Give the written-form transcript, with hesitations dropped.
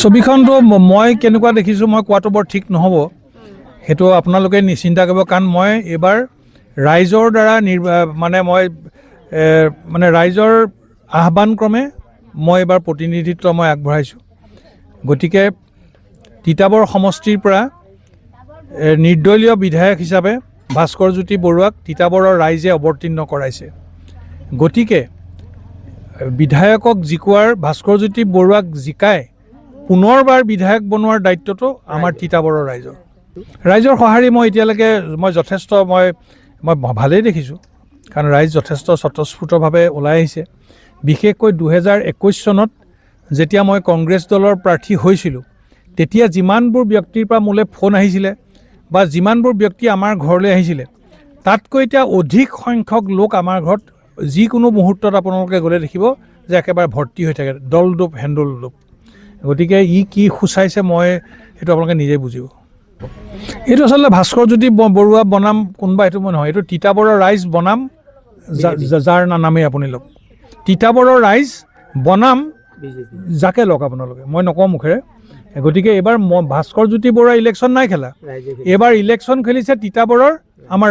ছবিখনটো মই কেনেকুৱা দেখিছোঁ মই কোৱাটো বৰ ঠিক নহ'ব, সেইটো আপোনালোকে চিন্তা কৰিব। কাৰণ মই এইবাৰ ৰাইজৰ দ্বাৰা মানে ৰাইজৰ আহ্বানক্ৰমে মই এইবাৰ প্ৰতিনিধিত্ব মই আগবঢ়াইছোঁ। গতিকে তিতাবৰ সমষ্টিৰ পৰা নিৰ্দলীয় বিধায়ক হিচাপে ভাস্কৰজ্যোতি বৰুৱাক তিতাবৰৰ ৰাইজে অৱতীৰ্ণ কৰাইছে। গতিকে বিধায়কক জিকোৱাৰ ভাস্কৰজ্যোতি বৰুৱাক জিকাই পুনৰবাৰ বিধায়ক বনোৱাৰ দায়িত্বটো আমাৰ তিতাবৰৰ ৰাইজৰ সঁহাৰি মই এতিয়ালৈকে যথেষ্ট মই ভালেই দেখিছোঁ। কাৰণ ৰাইজ যথেষ্ট স্বতঃস্ফূৰ্তভাৱে ওলাই আহিছে। বিশেষকৈ 2021 চনত যেতিয়া মই কংগ্ৰেছ দলৰ প্ৰাৰ্থী হৈছিলোঁ, তেতিয়া যিমানবোৰ ব্যক্তিৰ পৰা মোলৈ ফোন আহিছিলে বা যিমানবোৰ ব্যক্তি আমাৰ ঘৰলৈ আহিছিলে, তাতকৈ এতিয়া অধিক সংখ্যক লোক আমাৰ ঘৰত যিকোনো মুহূৰ্তত আপোনালোকে গ'লে দেখিব যে একেবাৰে ভৰ্তি হৈ থাকে, দলদোপ হেণ্ডলদোপ। গতিকে কি সূচাইছে মই সেইটো আপোনালোকে নিজেই বুজিব। এইটো আচলতে ভাস্কৰজ্যোতি বৰুৱা বনাম কোনোবা এইটো মই নহয়, এইটো তিতাবৰৰ ৰাইজ বনাম যাৰ নামেই আপুনি লওক। তিতাবৰৰ ৰাইজ বনাম যাকে লওক আপোনালোকে, মই নকওঁ মুখেৰে। গতিকে এইবাৰ ভাস্কৰজ্যোতি বৰুৱা ইলেকশ্যন নাই খেলা, এইবাৰ ইলেকশ্যন খেলিছে তিতাবৰৰ আমাৰ